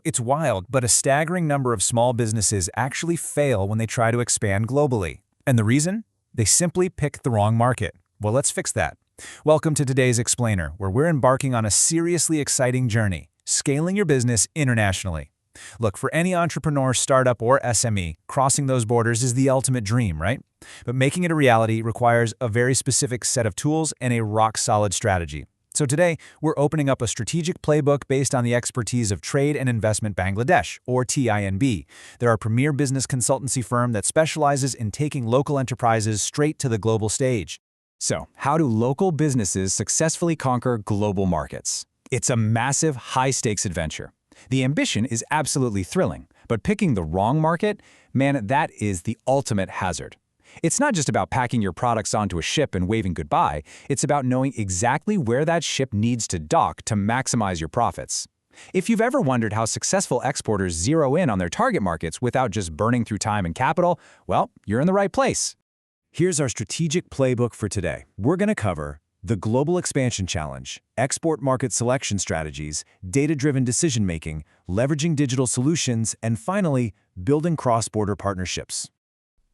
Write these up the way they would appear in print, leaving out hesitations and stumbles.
It's wild, but a staggering number of small businesses actually fail when they try to expand globally. And the reason? They simply pick the wrong market. Well, let's fix that. Welcome to today's Explainer, where we're embarking on a seriously exciting journey, scaling your business internationally. Look, for any entrepreneur, startup, or SME, crossing those borders is the ultimate dream, right? But making it a reality requires a very specific set of tools and a rock-solid strategy. So today, we're opening up a strategic playbook based on the expertise of Trade and Investment Bangladesh, or TINB. They're a premier business consultancy firm that specializes in taking local enterprises straight to the global stage. So, how do local businesses successfully conquer global markets? It's a massive, high-stakes adventure. The ambition is absolutely thrilling, but picking the wrong market, man, that is the ultimate hazard. It's not just about packing your products onto a ship and waving goodbye, it's about knowing exactly where that ship needs to dock to maximize your profits. If you've ever wondered how successful exporters zero in on their target markets without just burning through time and capital, well, you're in the right place. Here's our strategic playbook for today. We're going to cover the Global Expansion Challenge, export market selection strategies, data-driven decision-making, leveraging digital solutions, and finally, building cross-border partnerships.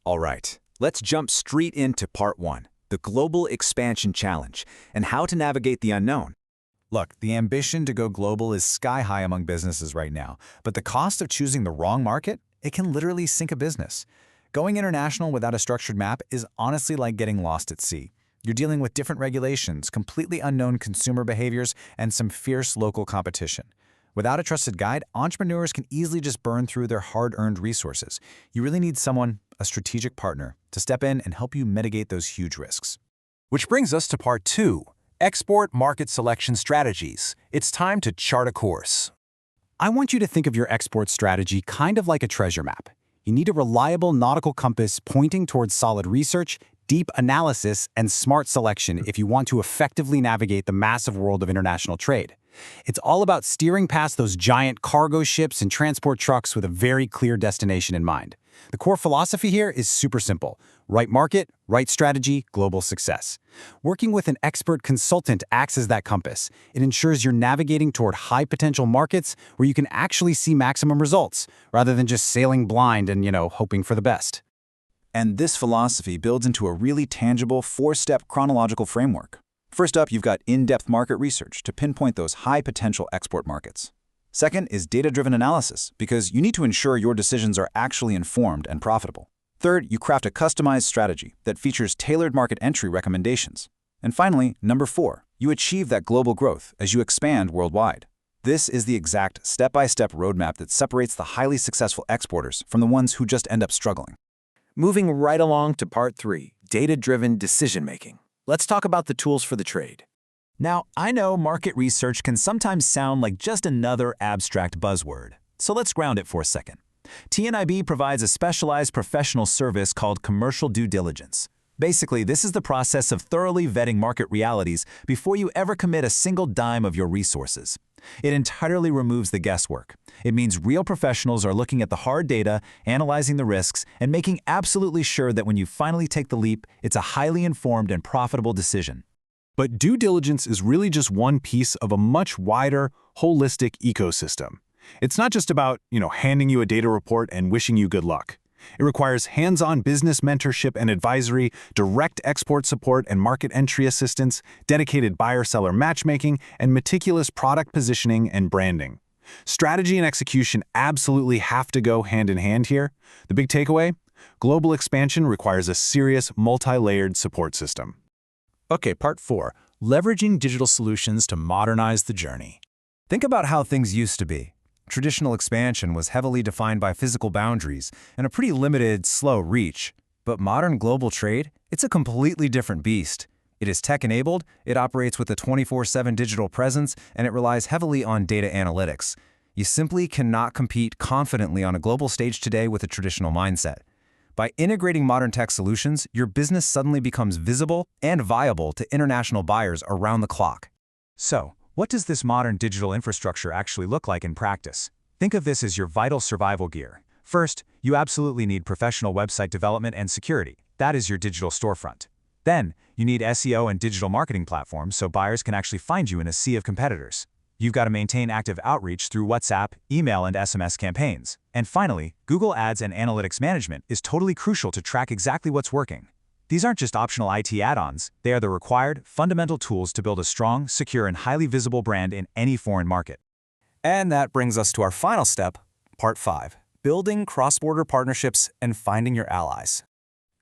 All right. Let's jump straight into part 1, the Global Expansion Challenge, and how to navigate the unknown. Look, the ambition to go global is sky-high among businesses right now, but the cost of choosing the wrong market, it can literally sink a business. Going international without a structured map is honestly like getting lost at sea. You're dealing with different regulations, completely unknown consumer behaviors, and some fierce local competition. Without a trusted guide, entrepreneurs can easily just burn through their hard-earned resources. You really need someone, a strategic partner, to step in and help you mitigate those huge risks. Which brings us to part 2, export market selection strategies. It's time to chart a course. I want you to think of your export strategy kind of like a treasure map. You need a reliable nautical compass pointing towards solid research, deep analysis, and smart selection if you want to effectively navigate the massive world of international trade. It's all about steering past those giant cargo ships and transport trucks with a very clear destination in mind. The core philosophy here is super simple. Right market, right strategy, global success. Working with an expert consultant acts as that compass. It ensures you're navigating toward high-potential markets where you can actually see maximum results, rather than just sailing blind and, hoping for the best. And this philosophy builds into a really tangible 4-step chronological framework. First up, you've got in-depth market research to pinpoint those high-potential export markets. Second is data-driven analysis, because you need to ensure your decisions are actually informed and profitable. Third, you craft a customized strategy that features tailored market entry recommendations. And finally, number 4, you achieve that global growth as you expand worldwide. This is the exact step-by-step roadmap that separates the highly successful exporters from the ones who just end up struggling. Moving right along to part 3, data-driven decision-making. Let's talk about the tools for the trade. Now, I know market research can sometimes sound like just another abstract buzzword, so let's ground it for a second. TNIB provides a specialized professional service called commercial due diligence. Basically, this is the process of thoroughly vetting market realities before you ever commit a single dime of your resources. It entirely removes the guesswork. It means real professionals are looking at the hard data, analyzing the risks, and making absolutely sure that when you finally take the leap, it's a highly informed and profitable decision. But due diligence is really just one piece of a much wider, holistic ecosystem. It's not just about, handing you a data report and wishing you good luck. It requires hands-on business mentorship and advisory, direct export support and market entry assistance, dedicated buyer-seller matchmaking, and meticulous product positioning and branding. Strategy and execution absolutely have to go hand in hand here. The big takeaway? Global expansion requires a serious, multi-layered support system. Okay, part 4, leveraging digital solutions to modernize the journey. Think about how things used to be. Traditional expansion was heavily defined by physical boundaries and a pretty limited, slow reach. But modern global trade, it's a completely different beast. It is tech-enabled, it operates with a 24/7 digital presence, and it relies heavily on data analytics. You simply cannot compete confidently on a global stage today with a traditional mindset. By integrating modern tech solutions, your business suddenly becomes visible and viable to international buyers around the clock. So, what does this modern digital infrastructure actually look like in practice? Think of this as your vital survival gear. First, you absolutely need professional website development and security. That is your digital storefront. Then, you need SEO and digital marketing platforms so buyers can actually find you in a sea of competitors. You've got to maintain active outreach through WhatsApp, email, and SMS campaigns. And finally, Google Ads and Analytics Management is totally crucial to track exactly what's working. These aren't just optional IT add-ons, they are the required, fundamental tools to build a strong, secure, and highly visible brand in any foreign market. And that brings us to our final step, Part 5, building cross-border partnerships and finding your allies.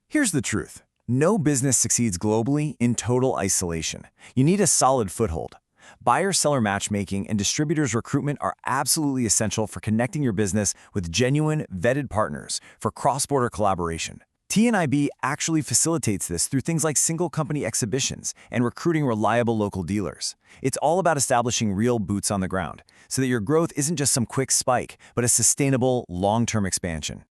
Here's the truth. No business succeeds globally in total isolation. You need a solid foothold. Buyer-seller matchmaking and distributors recruitment are absolutely essential for connecting your business with genuine, vetted partners for cross-border collaboration. TNIB actually facilitates this through things like single company exhibitions and recruiting reliable local dealers. It's all about establishing real boots on the ground so that your growth isn't just some quick spike, but a sustainable, long-term expansion.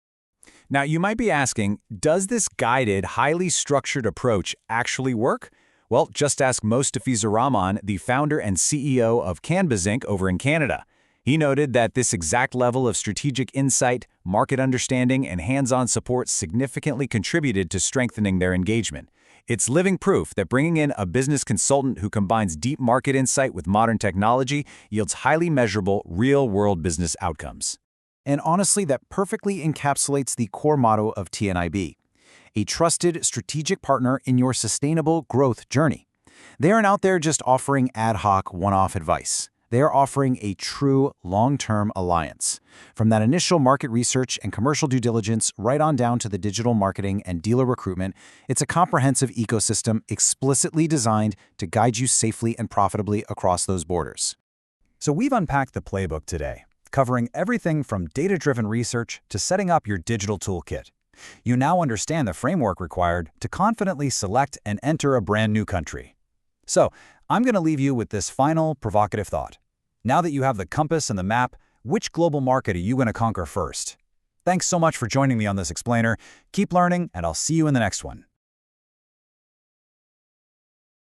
Now, you might be asking, does this guided, highly structured approach actually work? Well, just ask Mostafiza Rahman, the founder and CEO of Canvas Inc. over in Canada. He noted that this exact level of strategic insight, market understanding, and hands-on support significantly contributed to strengthening their engagement. It's living proof that bringing in a business consultant who combines deep market insight with modern technology yields highly measurable, real-world business outcomes. And honestly, that perfectly encapsulates the core motto of TNIB, a trusted strategic partner in your sustainable growth journey. They aren't out there just offering ad hoc, one-off advice. They are offering a true long-term alliance. From that initial market research and commercial due diligence right on down to the digital marketing and dealer recruitment, it's a comprehensive ecosystem explicitly designed to guide you safely and profitably across those borders. So we've unpacked the playbook today, covering everything from data-driven research to setting up your digital toolkit. You now understand the framework required to confidently select and enter a brand new country. So, I'm going to leave you with this final, provocative thought. Now that you have the compass and the map, which global market are you going to conquer first? Thanks so much for joining me on this explainer. Keep learning, and I'll see you in the next one.